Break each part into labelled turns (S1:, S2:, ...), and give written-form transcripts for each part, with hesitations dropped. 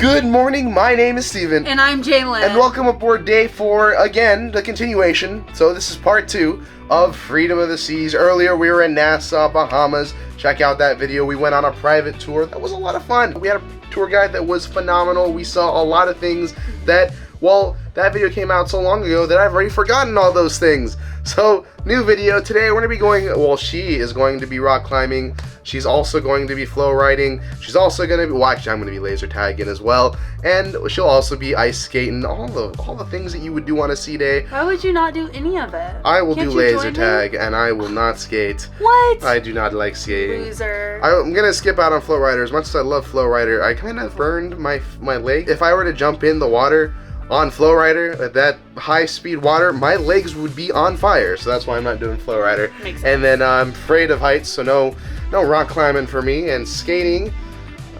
S1: Good morning, my name is Steven.
S2: And I'm Jalynn.
S1: And welcome aboard day 4, again, the continuation. So this is part 2 of Freedom of the Seas. Earlier we were in Nassau, Bahamas. Check out that video. We went on a private tour. That was a lot of fun. We had a tour guide that was phenomenal. We saw a lot of things that, well, that video came out so long ago that I've already forgotten all those things. So, new video. Today we're going to be going, well, she is going to be rock climbing. She's also going to be flow riding. She's also going to be, well, actually I'm going to be laser tagging as well. And she'll also be ice skating. All the things that you would do on a sea day.
S2: Why would you not do any of it?
S1: I will do laser tag and I will not skate.
S2: What?
S1: I do not like skating.
S2: Loser.
S1: I'm going to skip out on flow rider. As much as I love flow rider, I kind of burned my leg. If I were to jump in the water on flow rider at that high speed water, my legs would be on fire, so that's why I'm not doing flow rider.
S2: Makes sense.
S1: And then I'm afraid of heights, so no rock climbing for me. And skating,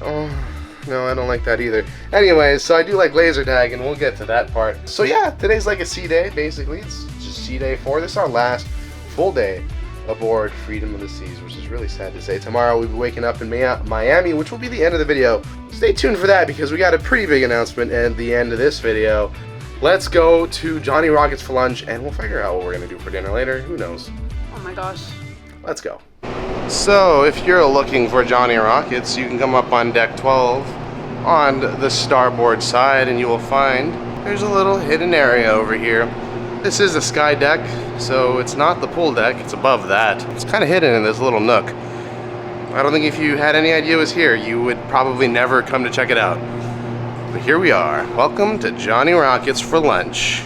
S1: oh no, I don't like that either. Anyways, so I do like laser tag, and we'll get to that part. So yeah, today's like a sea day basically. It's just sea day 4. This is our last full day aboard Freedom of the Seas, which is really sad to say. Tomorrow we'll be waking up in Miami, which will be the end of the video. Stay tuned for that because we got a pretty big announcement at the end of this video. Let's go to Johnny Rockets for lunch and we'll figure out what we're gonna do for dinner later. Who knows?
S2: Oh my gosh.
S1: Let's go. So if you're looking for Johnny Rockets, you can come up on deck 12 on the starboard side and you will find there's a little hidden area over here. This is the sky deck, so it's not the pool deck, it's above that. It's kind of hidden in this little nook. I don't think if you had any idea it was here, you would probably never come to check it out. But here we are. Welcome to Johnny Rockets for lunch.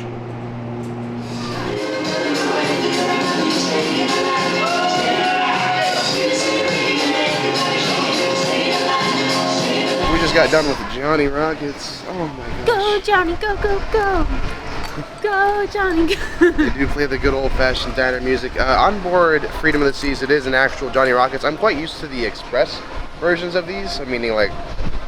S1: We just got done with the Johnny Rockets. Oh my gosh.
S2: Go Johnny, go, go, go. Go Johnny, go.
S1: They do play the good old-fashioned diner music. On board Freedom of the Seas, it is an actual Johnny Rockets. I'm quite used to the express versions of these, meaning like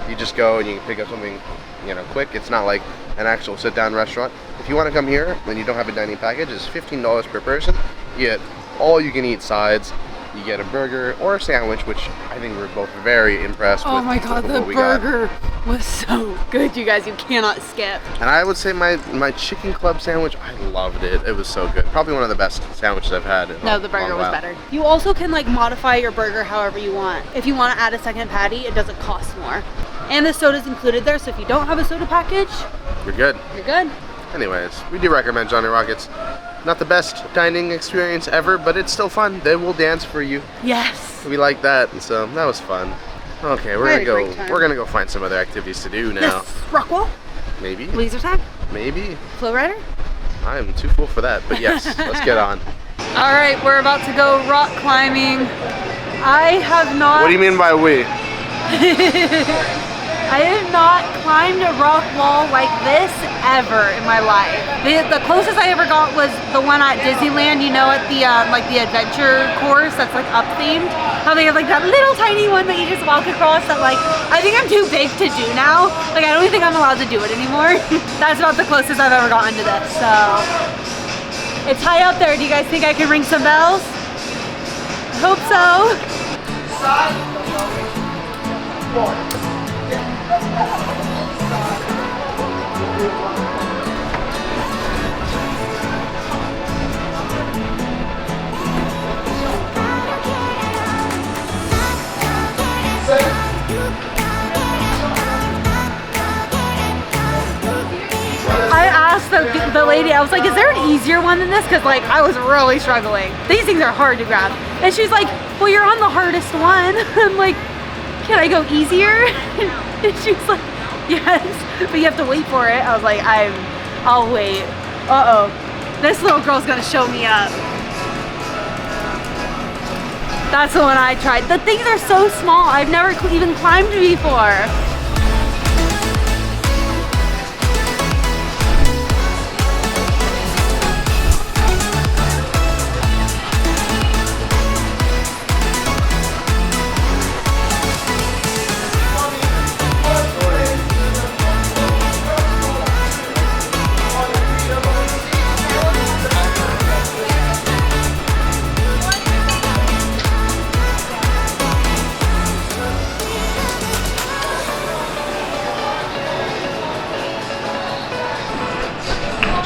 S1: you just go and you can pick up something, you know, quick. It's not like an actual sit-down restaurant. If you want to come here and you don't have a dining package, it's $15 per person. You get all you can eat sides. You get a burger or a sandwich, which I think we're both very impressed with.
S2: Oh my god, the burger was so good, you guys. You cannot skip.
S1: And I would say my chicken club sandwich, I loved it. It was so good. Probably one of the best sandwiches I've had.
S2: No, the burger was better. You also can like modify your burger however you want. If you want to add a second patty, it doesn't cost more. And the soda's included there, so if you don't have a soda package,
S1: you're good.
S2: You're good.
S1: Anyways, we do recommend Johnny Rockets. Not the best dining experience ever, but it's still fun. They will dance for you.
S2: Yes.
S1: We like that, and so that was fun. Okay, we're gonna go find some other activities to do now.
S2: Yes. Rock wall?
S1: Maybe.
S2: Laser tag?
S1: Maybe.
S2: Flow rider?
S1: I'm too full for that, but yes, let's get on.
S2: All right, we're about to go rock climbing. I have not.
S1: What do you mean by we?
S2: I have not climbed a rock wall like this ever in my life. The closest I ever got was the one at Disneyland, you know, at the like the adventure course that's like up themed. How they have like that little tiny one that you just walk across that like, I think I'm too big to do now. Like I don't even think I'm allowed to do it anymore. That's about the closest I've ever gotten to this, so. It's high up there. Do you guys think I can ring some bells? I hope so. I asked the lady, I was like, is there an easier one than this? Because like I was really struggling. These things are hard to grab. And she's like, well, you're on the hardest one. I'm like, can I go easier? And she's like, yes, but you have to wait for it. I was like, I'll wait. Uh-oh, this little girl's gonna show me up. That's the one I tried. The things are so small. I've never even climbed before.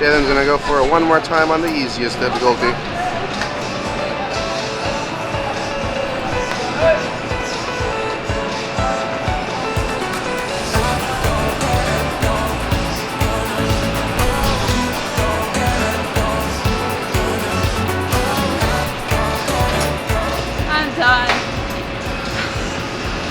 S1: Jalyn's gonna go for it one more time on the easiest difficulty.
S2: I'm done.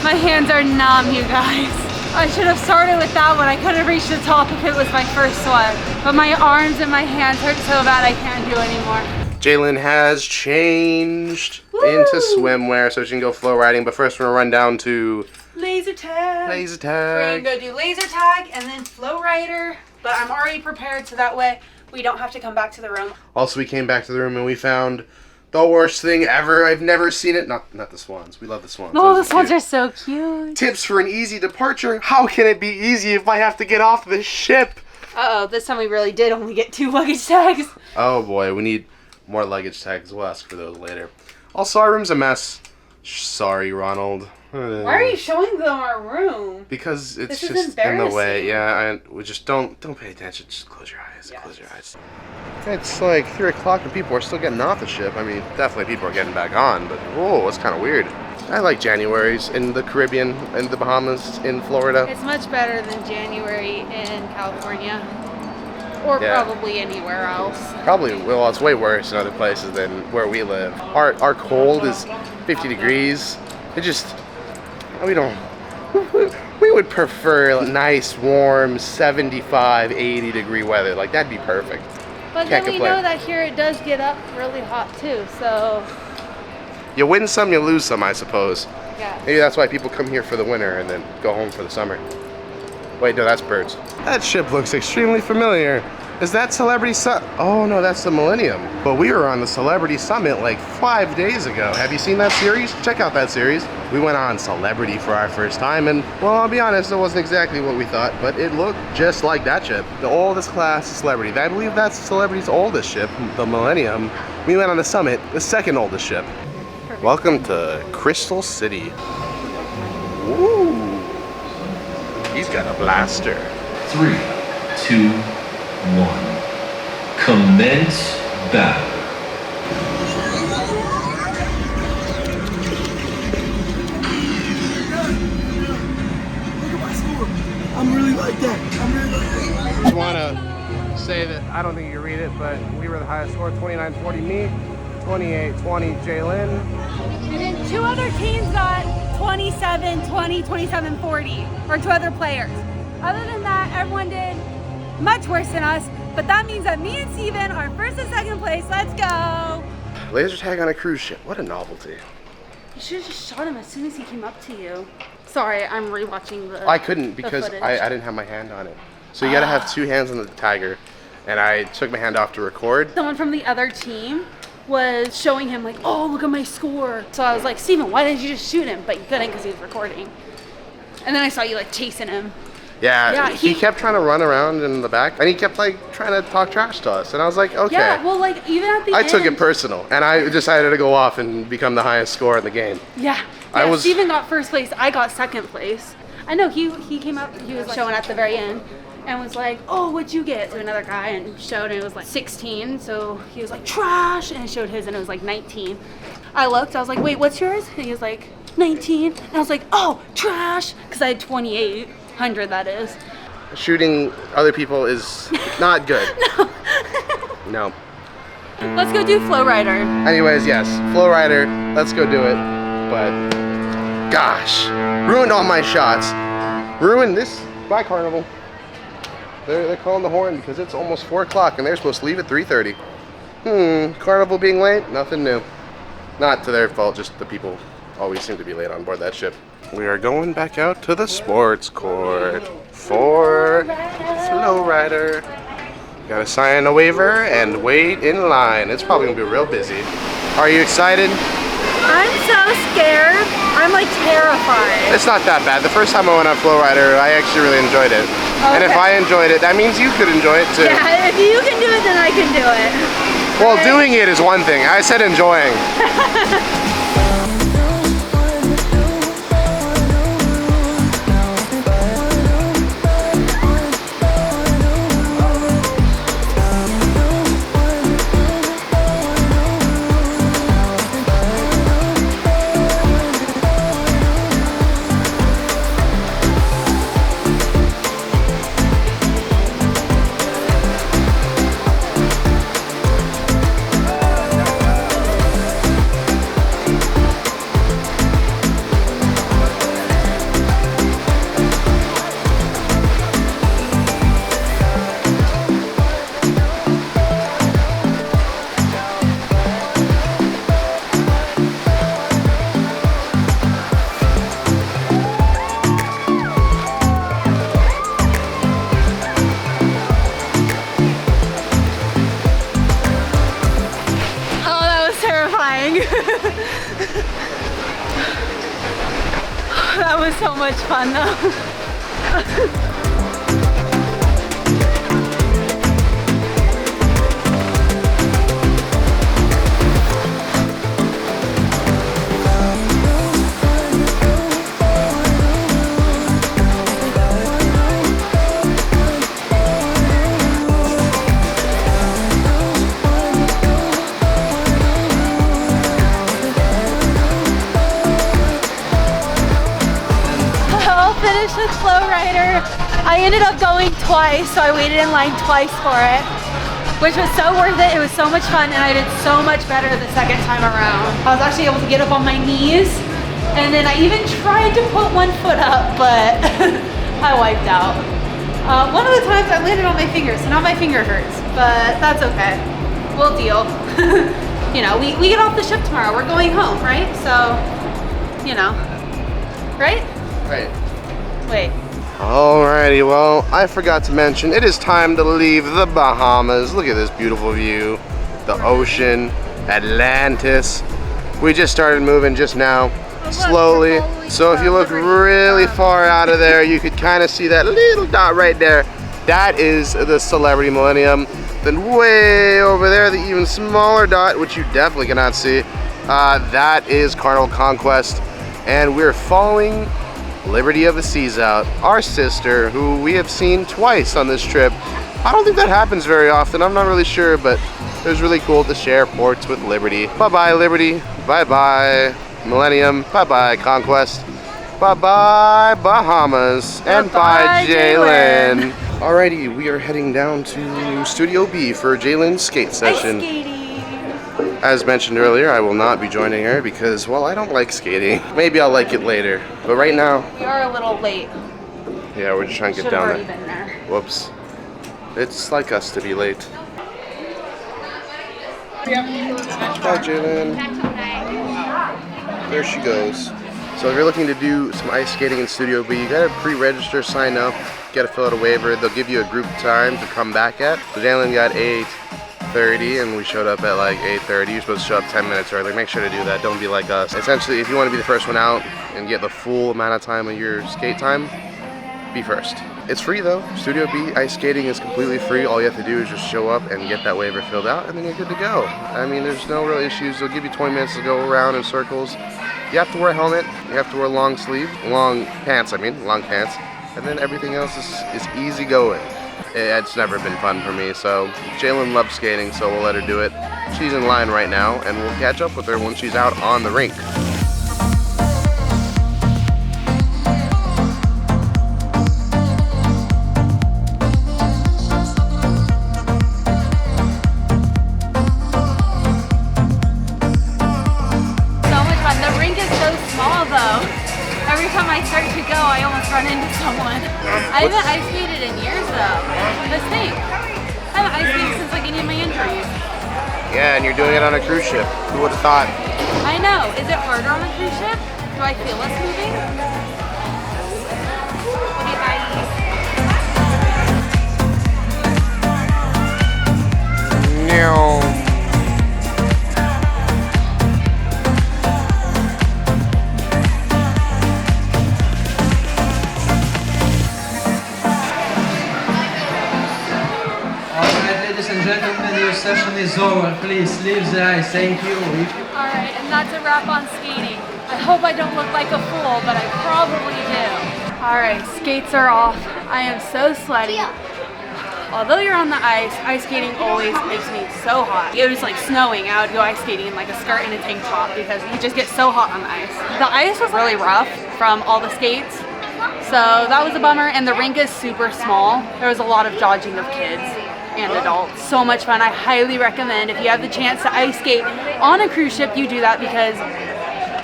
S2: My hands are numb, you guys. I should have started with that one. I could have reached the top if it was my first one. But my arms and my hands hurt so bad I can't do anymore.
S1: Jalynn has changed
S2: Woo!
S1: into swimwear so she can go flow riding. But first we're gonna run down to
S2: Laser tag.
S1: laser
S2: We're
S1: tag.
S2: gonna go do laser tag and then flow rider. But I'm already prepared so that way we don't have to come back to the room.
S1: Also, we came back to the room and we found the worst thing ever. I've never seen it. Not the swans. We love the swans.
S2: Oh, the
S1: Those
S2: swans
S1: cute.
S2: are so cute.
S1: Tips for an easy departure. How can it be easy if I have to get off the ship?
S2: Uh-oh, this time we really did only get 2 luggage tags.
S1: Oh boy, we need more luggage tags. We'll ask for those later. Also, our room's a mess. Sorry, Ronald.
S2: Why are you showing them our room?
S1: Because it's
S2: This is
S1: just in the way.
S2: embarrassing.
S1: Yeah, we just don't pay attention. Just close your eyes.
S2: Yes.
S1: Close your eyes. It's like 3 o'clock and people are still getting off the ship. I mean, definitely people are getting back on, but whoa, it's kind of weird. I like Januaries in the Caribbean, in the Bahamas, in Florida.
S2: It's much better than January in California. Or
S1: Yeah.
S2: probably anywhere else.
S1: Probably, well, it's way worse in other places than where we live. Our cold is 50 degrees. It just, we don't, we would prefer nice, warm, 75, 80 degree weather. Like, that'd be perfect.
S2: But
S1: Can't
S2: then we
S1: complain.
S2: know that here it does get up really hot too, so
S1: You win some, you lose some, I suppose.
S2: yeah.
S1: Maybe that's why people come here for the winter and then go home for the summer. Wait, no, that's birds. That ship looks extremely familiar. Is that Celebrity Summit? Oh no, that's the Millennium. But we were on the Celebrity Summit like 5 days ago. Have you seen that series? Check out that series. We went on Celebrity for our first time and, well, I'll be honest, it wasn't exactly what we thought, but it looked just like that ship. The oldest class of Celebrity. I believe that's Celebrity's oldest ship, the Millennium. We went on the Summit, the second oldest ship. Welcome to Crystal City. Ooh. He's got a blaster.
S3: 3, 2, 1. Commence battle.
S4: I'm really like that.
S1: I just want to say that I don't think you can read it, but we were the highest score, 29-40 me, 28-20 Jalynn.
S2: And then 2 other teams got 27-20, 27-40, or 2 other players. Other than that, everyone did much worse than us, but that means that me and Steven are first and second place. Let's go!
S1: Laser tag on a cruise ship, what a novelty.
S2: You should have just shot him as soon as he came up to you. Sorry, I'm rewatching the
S1: I couldn't because
S2: footage.
S1: I didn't have my hand on it. So you gotta have 2 hands on the tiger, and I took my hand off to record.
S2: Someone from the other team was showing him like, oh, look at my score. So I was like, Steven, why didn't you just shoot him? But you couldn't because he was recording. And then I saw you like chasing him.
S1: Yeah,
S2: Yeah,
S1: he kept trying to run around in the back, and he kept like trying to talk trash to us, and I was like, okay.
S2: Yeah, well, like even at the
S1: I
S2: end.
S1: took it personal, and I decided to go off and become the highest scorer in the game.
S2: Yeah.
S1: I was-
S2: Steven got first place. I got second place. I know he came up. He was like, showing at the very end. And was like, oh, what'd you get? To another guy and showed, and it was like 16. So he was like, trash. And I showed his, and it was like 19. I looked, I was like, wait, what's yours? And he was like, 19. And I was like, oh, trash. Because I had 2,800, that is.
S1: Shooting other people is not good. No.
S2: Let's go do Flow Rider.
S1: Anyways, yes, Flow Rider, let's go do it. But, gosh, ruined all my shots. Ruined this. Bye, Carnival. They're calling the horn because it's almost 4 o'clock and they're supposed to leave at 3:30. Carnival being late, nothing new. Not to their fault, just the people always seem to be late on board that ship. We are going back out to the sports court for Flow Rider. Gotta sign a waiver and wait in line. It's probably gonna be real busy. Are you excited?
S2: I'm so scared. I'm like terrified.
S1: It's not that bad. The first time I went on Flow Rider, I actually really enjoyed it. And if
S2: Okay.
S1: I enjoyed it, that means you could enjoy it too.
S2: Yeah, if you can do it, then I can do it.
S1: Well, doing it is one thing. I said enjoying.
S2: That was so much fun though. Finished with Flow Rider. I ended up going twice, so I waited in line twice for it, which was so worth it. It was so much fun, and I did so much better the second time around. I was actually able to get up on my knees, and then I even tried to put one foot up, but I wiped out. One of the times I landed on my finger, so now my finger hurts, but that's okay. We'll deal. You know, we get off the ship tomorrow. We're going home, right? So, you know, right?
S1: Right.
S2: Wait.
S1: Alrighty, well, I forgot to mention, it is time to leave the Bahamas. Look at this beautiful view. The ocean, Atlantis. We just started moving just now, slowly. So if you look really far out of there, you could kind of see that little dot right there. That is the Celebrity Millennium. Then way over there, the even smaller dot, which you definitely cannot see, that is Carnival Conquest. And we're following Liberty of the Seas out, our sister, who we have seen twice on this trip. I don't think that happens very often. I'm not really sure, but it was really cool to share ports with Liberty. Bye-bye, Liberty. Bye-bye, Millennium. Bye-bye, Conquest. Bye-bye, Bahamas. And bye, Jalynn. Alrighty, we are heading down to Studio B for Jalyn's skate session.
S2: Ice skating.
S1: As mentioned earlier, I will not be joining her because, well, I don't like skating. Maybe I'll like it later. But right now...
S2: We are a little late.
S1: Yeah, we're just trying to get down there. Whoops. It's like us to be late. Bye, Jalynn. There she goes. So if you're looking to do some ice skating in Studio B, you gotta pre-register, sign up, gotta fill out a waiver. They'll give you a group time to come back at. So Jalynn got 8:30 and we showed up at like 8:30. You're supposed to show up 10 minutes early. Make sure to do that. Don't be like us. Essentially, if you want to be the first one out and get the full amount of time of your skate time, be first. It's free though. Studio B ice skating is completely free. All you have to do is just show up and get that waiver filled out, and then you're good to go. I mean, there's no real issues. They'll give you 20 minutes to go around in circles. You have to wear a helmet. You have to wear long pants, and then everything else is easy going. It's never been fun for me, so Jalynn loves skating, so we'll let her do it. She's in line right now, and we'll catch up with her when she's out on the rink.
S2: Every time I start to go, I almost run into someone. I haven't ice skated in years though. This thing. I haven't ice skated since like any of my injuries.
S1: Yeah, and you're doing it on a cruise ship. Who would have thought?
S2: I know. Is it harder on a cruise ship? Do I feel less moving? Okay, bye.
S1: No.
S4: Ladies and gentlemen, your session is over. Please leave the ice. Thank you.
S2: Alright, and that's a wrap on skating. I hope I don't look like a fool, but I probably do. Alright, skates are off. I am so sweaty. Although you're on the ice skating always makes me so hot. It was like snowing. I would go ice skating in like a skirt and a tank top because you just get so hot on the ice. The ice was really rough from all the skates, so that was a bummer. And the rink is super small. There was a lot of dodging of kids and adults. So much fun. I highly recommend if you have the chance to ice skate on a cruise ship, you do that because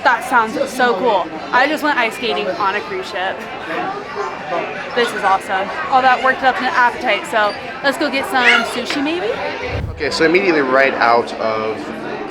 S2: that sounds so cool. I just went ice skating on a cruise ship. This is awesome. All that worked up an appetite, so let's go get some sushi maybe?
S1: Okay, so immediately right out of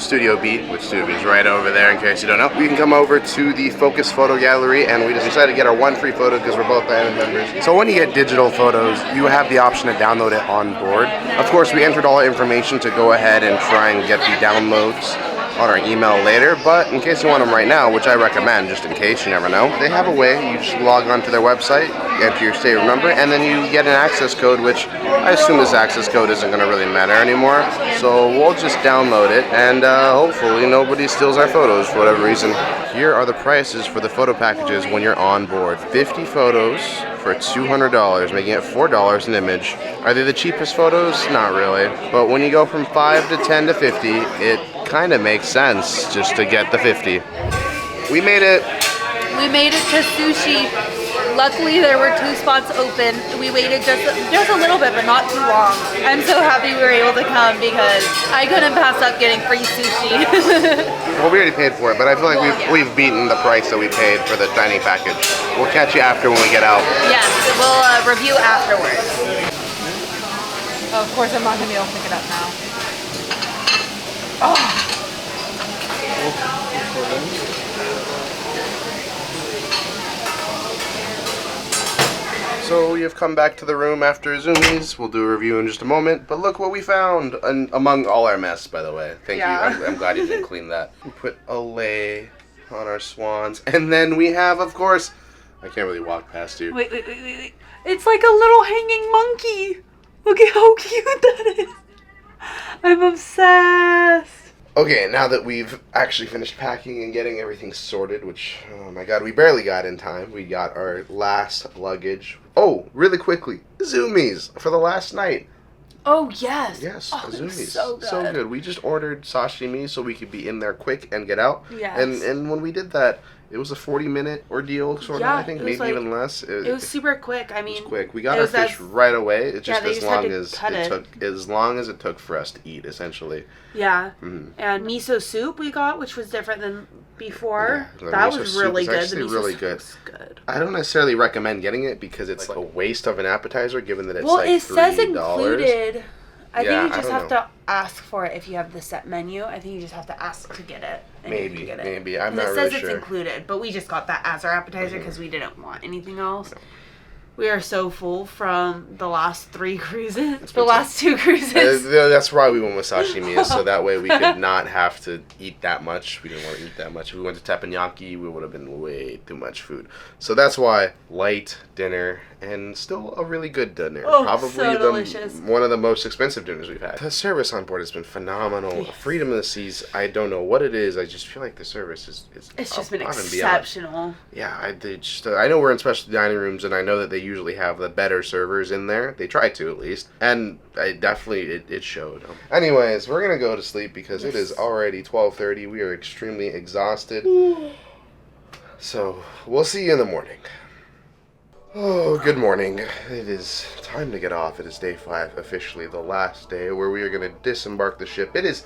S1: Studio B, which Studio B is right over there in case you don't know, we can come over to the Focus Photo Gallery, and we just decided to get our one free photo because we're both Diamond members. So when you get digital photos, you have the option to download it on board. Of course, we entered all our information to go ahead and try and get the downloads on our email later, but in case you want them right now, which I recommend just in case, you never know, they have a way. You just log on to their website, enter your stateroom number, and then you get an access code, which I assume this access code isn't going to really matter anymore. So we'll just download it, and hopefully nobody steals our photos for whatever reason. Here are the prices for the photo packages when you're on board. 50 photos for $200, making it $4 an image. Are they the cheapest photos? Not really. But when you go from 5 to 10 to 50, it kind of makes sense just to get the 50. We made it.
S2: We made it to sushi. Luckily, there were 2 spots open. We waited just a little bit, but not too long. I'm so happy we were able to come because I couldn't pass up getting free sushi.
S1: Well, we already paid for it, but I feel like we've beaten the price that we paid for the dining package. We'll catch you after when we get out.
S2: Yes, we'll review afterwards. Oh, of course, I'm not going to be able to pick it up now. Oh.
S1: So we have come back to the room after Izumi's. We'll do a review in just a moment. But look what we found, among all our mess, by the way. Thank you. I'm glad you didn't clean that. We put a lei on our swans. And then we have, of course, I can't really walk past you.
S2: Wait. It's like a little hanging monkey. Look at how cute that is. I'm obsessed.
S1: Okay, now that we've actually finished packing and getting everything sorted, which, oh my god, we barely got in time. We got our last luggage. Oh, really quickly, Izumi's for the last night.
S2: Oh, yes.
S1: Yes,
S2: oh,
S1: Izumi's.
S2: So good.
S1: We just ordered sashimi so we could be in there quick and get out.
S2: Yes.
S1: And when we did that, it was a 40-minute ordeal, sort of, I think, maybe
S2: like,
S1: even less.
S2: It was super quick. I mean,
S1: it was quick. We got our fish right away. It just
S2: as
S1: long as it took for us to eat, essentially.
S2: Yeah. Mm-hmm. And miso soup we got, which was different than before.
S1: Yeah,
S2: that was really good.
S1: Actually,
S2: the miso
S1: really
S2: soup
S1: good.
S2: was good.
S1: I don't necessarily recommend getting it because it's like a waste of an appetizer, given that it's
S2: well,
S1: like
S2: it
S1: $3.
S2: says included. I think you just have
S1: to
S2: ask for it if you have the set menu. I think you just have to ask to get it.
S1: Maybe. I'm not really sure.
S2: It says it's included, but we just got that as our appetizer because we didn't want anything else. No. We are so full from the last 3 cruises. The last 2 cruises.
S1: That's why we went with sashimi, so that way we could not have to eat that much. We didn't want to eat that much. If we went to teppanyaki, we would have been way too much food. So that's why light dinner and still a really good dinner.
S2: Oh,
S1: probably
S2: so delicious.
S1: One of the most expensive dinners we've had. The service on board has been phenomenal. Yes. Freedom of the Seas, I don't know what it is. I just feel like the service is
S2: it's just been exceptional.
S1: Yeah, I know we're in special dining rooms, and I know that they usually have the better servers in there. They try to, at least. And it showed. Anyways, we're going to go to sleep because it is already 12:30. We are extremely exhausted. So, we'll see you in the morning. Oh, good morning. It is time to get off. It is day 5, officially the last day where we are going to disembark the ship. It is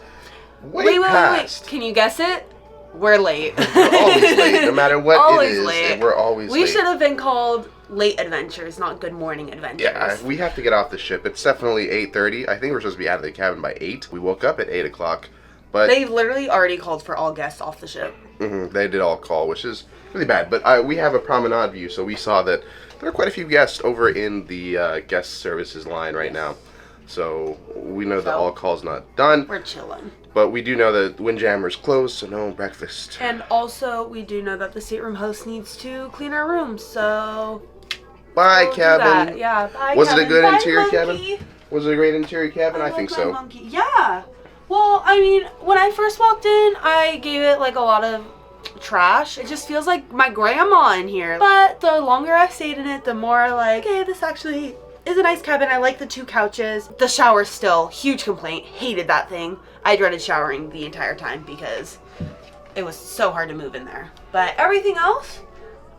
S1: way past.
S2: Wait. Can you guess it? We're late.
S1: We're always late, no matter what it is. Late. We're always late.
S2: We should have been called Late Adventures, not Good Morning Adventures.
S1: Yeah, we have to get off the ship. It's definitely 8:30. I think we're supposed to be out of the cabin by 8. We woke up at 8 o'clock. But
S2: they literally already called for all guests off the ship.
S1: Mm-hmm, they did all call, which is really bad. But we have a promenade view, so we saw that there are quite a few guests over in the guest services line right now. So we know that all call's not done.
S2: We're chilling.
S1: But we do know that Windjammer's closed, so no breakfast.
S2: And also, we do know that the stateroom host needs to clean our rooms, so...
S1: Bye, cabin.
S2: Yeah, bye,
S1: Was
S2: cabin.
S1: it a good interior
S2: monkey.
S1: Cabin? Was it a great interior cabin? I think so.
S2: Monkey. Yeah. Well, I mean, when I first walked in, I gave it like a lot of trash. It just feels like my grandma in here. But the longer I stayed in it, the more like, hey, this actually is a nice cabin. I like the 2 couches. The shower still, huge complaint. Hated that thing. I dreaded showering the entire time because it was so hard to move in there. But everything else,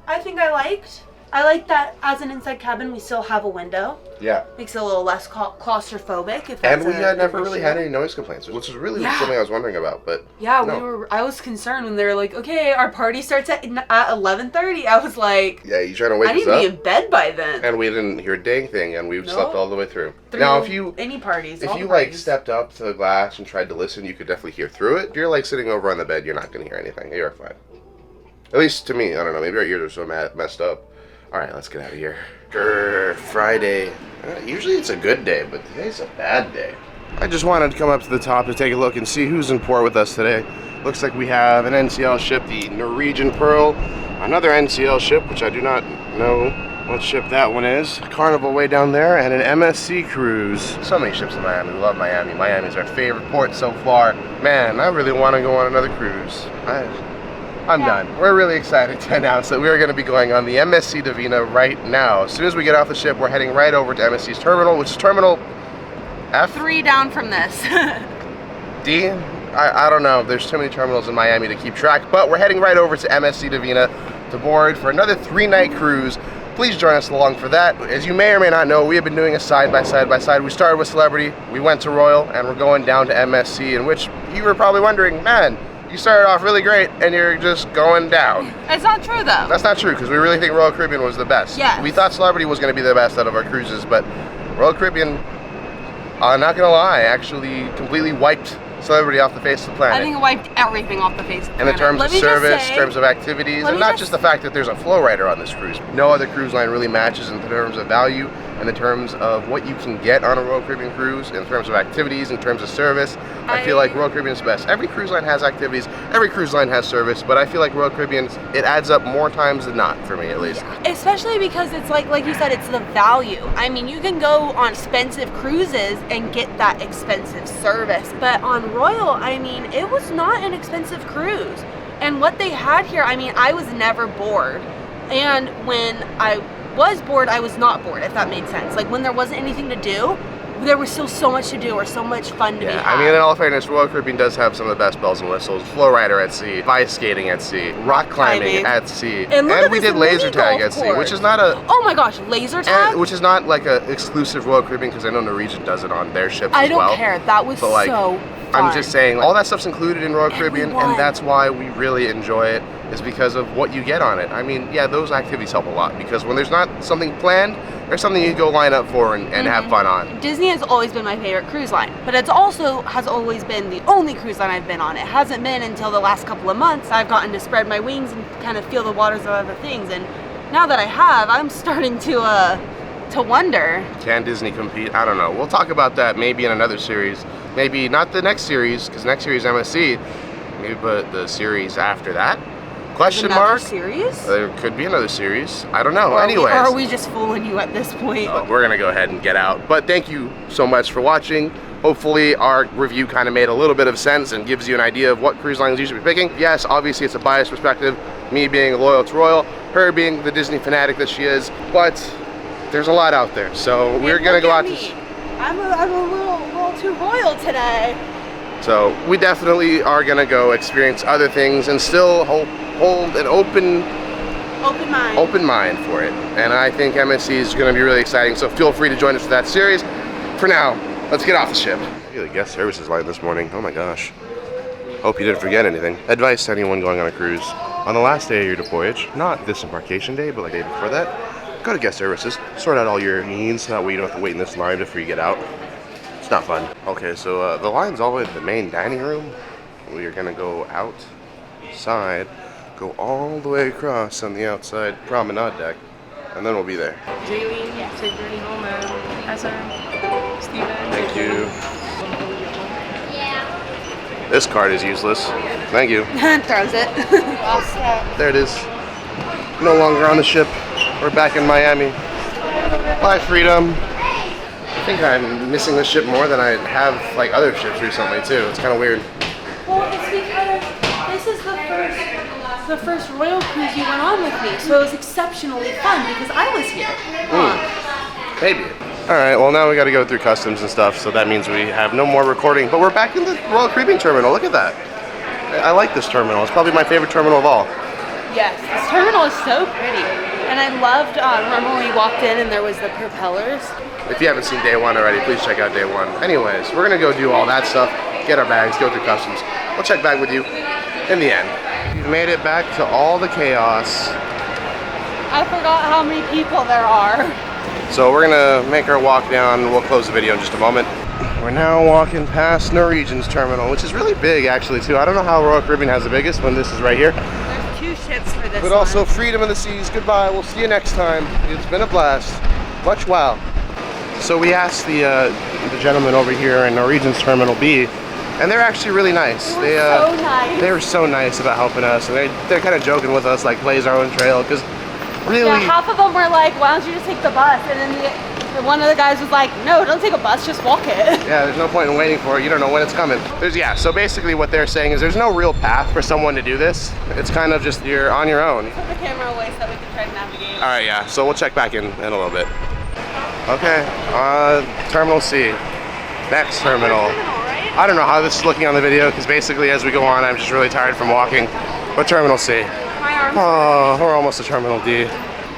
S2: I think I liked. I like that as an inside cabin, we still have a window. Yeah. Makes it a little less claustrophobic. If
S1: and we had never really had any noise complaints, which is really something I was wondering about. But
S2: yeah, no. I was concerned when they were like, okay, our party starts at 11:30. I was like,
S1: yeah, you trying to wake us up?
S2: I need to be in bed by then.
S1: And we didn't hear a dang thing, and we slept all the way through. Now, if you like stepped up to the glass and tried to listen, you could definitely hear through it. If you're like sitting over on the bed, you're not going to hear anything. You're fine. At least to me, I don't know. Maybe our ears are so messed up. All right, let's get out of here. Friday. Usually it's a good day, but today's a bad day. I just wanted to come up to the top to take a look and see who's in port with us today. Looks like we have an NCL ship, the Norwegian Pearl, another NCL ship, which I do not know what ship that one is. Carnival way down there, and an MSC cruise. So many ships in Miami. We love Miami. Miami's our favorite port so far. Man, I really want to go on another cruise. I'm done. We're really excited to announce that we're going to be going on the MSC Divina right now. As soon as we get off the ship, we're heading right over to MSC's terminal, which is Terminal F?
S2: 3 down from this.
S1: D? I don't know. There's too many terminals in Miami to keep track, but we're heading right over to MSC Divina to board for another 3-night cruise. Please join us along for that. As you may or may not know, we have been doing a side-by-side. We started with Celebrity, we went to Royal, and we're going down to MSC, in which you were probably wondering, man, you started off really great and you're just going down.
S2: It's not true though.
S1: That's not true, because we really think Royal Caribbean was the best.
S2: Yes.
S1: We thought Celebrity was going to be the best out of our cruises, but Royal Caribbean, I'm not going to lie, actually completely wiped Celebrity off the face of the planet.
S2: I think it wiped everything off the face of the planet.
S1: In terms of service, in terms of activities, and not just the fact that there's a flow rider on this cruise. No other cruise line really matches in terms of value, and in terms of what you can get on a Royal Caribbean cruise, in terms of activities, in terms of service. I feel like Royal Caribbean is best. Every cruise line has activities, every cruise line has service, but I feel like Royal Caribbean, it adds up more times than not, for me at least.
S2: Yeah. Especially because it's like you said, it's the value. I mean, you can go on expensive cruises and get that expensive service, but on Royal, I mean, it was not an expensive cruise. And what they had here, I mean, I was never bored. And when I was bored, I was not bored, if that made sense. Like when there wasn't anything to do, there was still so much to do or so much fun to be had.
S1: I mean, in all fairness, Royal Caribbean does have some of the best bells and whistles. Flow rider at sea, ice skating at sea, rock climbing at sea,
S2: and
S1: we did laser tag at sea, which is not a...
S2: Oh my gosh, laser tag?
S1: which is not like a exclusive Royal Caribbean, because I know Norwegian does it on their ships
S2: I
S1: as well.
S2: don't care, that was
S1: But,
S2: so fun.
S1: I'm just saying, all that stuff's included in Royal Caribbean, and that's why we really enjoy it, is because of what you get on it. I mean, yeah, those activities help a lot, because when there's not something planned, there's something you go line up for and have fun on.
S2: Disney has always been my favorite cruise line, but it's also has always been the only cruise line I've been on. It hasn't been until the last couple of months I've gotten to spread my wings and kind of feel the waters of other things, and now that I have, I'm starting to wonder.
S1: Can Disney compete? I don't know. We'll talk about that maybe in another series. Maybe not the next series, because next series MSC, maybe, but the series after that? Question mark?
S2: Series?
S1: There could be another series. I don't know.
S2: Or
S1: Anyways.
S2: are we just fooling you at this point?
S1: We're going to go ahead and get out. But thank you so much for watching. Hopefully our review kind of made a little bit of sense and gives you an idea of what cruise lines you should be picking. Yes, obviously it's a biased perspective. Me being loyal to Royal, her being the Disney fanatic that she is. But there's a lot out there. So we're going to go out to...
S2: I'm a little too royal today.
S1: So we definitely are going to go experience other things and still hold an open mind for it. And I think MSC is going to be really exciting, so feel free to join us for that series. For now, let's get off the ship. The guest services line this morning, oh my gosh. Hope you didn't forget anything. Advice to anyone going on a cruise. On the last day of your voyage, not this embarkation day, but like the day before that, go to guest services, sort out all your needs, so that way you don't have to wait in this line before you get out. It's not fun. Okay, so the line's all the way to the main dining room. We are gonna go outside, go all the way across on the outside promenade deck, and then we'll be there.
S5: Jalynns, take Brittany home, and Esther, Steven.
S1: Thank you. This card is useless. Thank you.
S2: Throws it.
S1: There it is. No longer on the ship. We're back in Miami. Bye, Freedom. I think I'm missing this ship more than I have like other ships recently too. It's kind of weird.
S2: Well, it's because this is the first Royal cruise you went on with me, so it was exceptionally fun because I was here.
S1: Maybe. All right. Well, now we got to go through customs and stuff, so that means we have no more recording. But we're back in the Royal Caribbean terminal. Look at that. I like this terminal. It's probably my favorite terminal of all.
S2: Yes, this terminal is so pretty, and I loved. Remember when we walked in and there was the propellers.
S1: If you haven't seen day one already, please check out day one. Anyways, we're gonna go do all that stuff, get our bags, go through customs. We'll check back with you in the end. We've made it back to all the chaos.
S2: I forgot how many people there are.
S1: So we're gonna make our walk down. We'll close the video in just a moment. We're now walking past Norwegian's terminal, which is really big actually too. I don't know how Royal Caribbean has the biggest when this is right here.
S2: There's 2 ships for this
S1: But also Freedom of the Seas, goodbye. We'll see you next time. It's been a blast. Much wow. So we asked the gentleman over here in Norwegian's Terminal B, and they're actually really nice.
S2: They were so nice.
S1: They were so nice about helping us, and they're kind of joking with us, like blaze our own trail, because really.
S2: Yeah, half of them were like, why don't you just take the bus? And then one of the guys was like, no, don't take a bus, just walk it.
S1: Yeah, there's no point in waiting for it. You don't know when it's coming. So basically what they're saying is there's no real path for someone to do this. It's kind of just you're on your own.
S2: Put the camera away so that we can try to navigate.
S1: All right, yeah. So we'll check back in a little bit. Okay, Terminal C. Next terminal.
S2: Right?
S1: I don't know how this is looking on the video because basically as we go on, I'm just really tired from walking. But Terminal C.
S2: My arms.
S1: Oh, we're almost to Terminal D.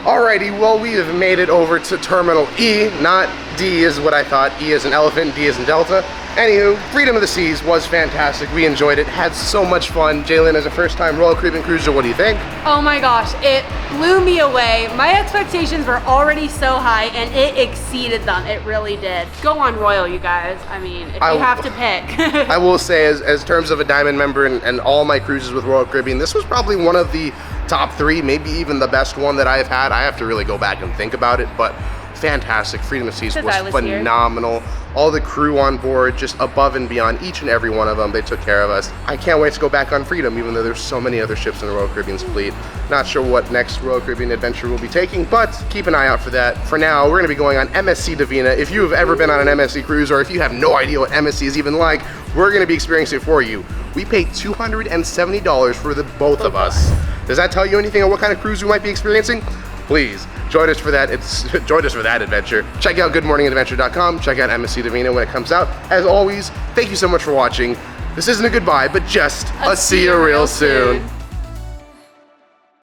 S1: Alrighty, well we have made it over to Terminal E, not D is what I thought. E is an elephant, D is in Delta. Anywho, Freedom of the Seas was fantastic. We enjoyed it, had so much fun. Jalynn, as a first-time Royal Caribbean cruiser, what do you think?
S2: Oh my gosh, it blew me away. My expectations were already so high and it exceeded them. It really did. Go on Royal, you guys. I mean, if you have to pick.
S1: I will say, as terms of a Diamond member and all my cruises with Royal Caribbean, this was probably one of the top 3, maybe even the best one that I've had. I have to really go back and think about it, but fantastic. Freedom of Seas was phenomenal. All the crew on board, just above and beyond each and every one of them. They took care of us. I can't wait to go back on Freedom, even though there's so many other ships in the Royal Caribbean's fleet. Not sure what next Royal Caribbean adventure we'll be taking, but keep an eye out for that. For now, we're gonna be going on MSC Divina. If you have ever been on an MSC cruise, or if you have no idea what MSC is even like, we're gonna be experiencing it for you. We paid $270 for the both of us. Does that tell you anything on what kind of cruise we might be experiencing? Please join us for that. Join us for that adventure. Check out goodmorningadventure.com. Check out MSC Divina when it comes out. As always, thank you so much for watching. This isn't a goodbye, but just a see you real soon.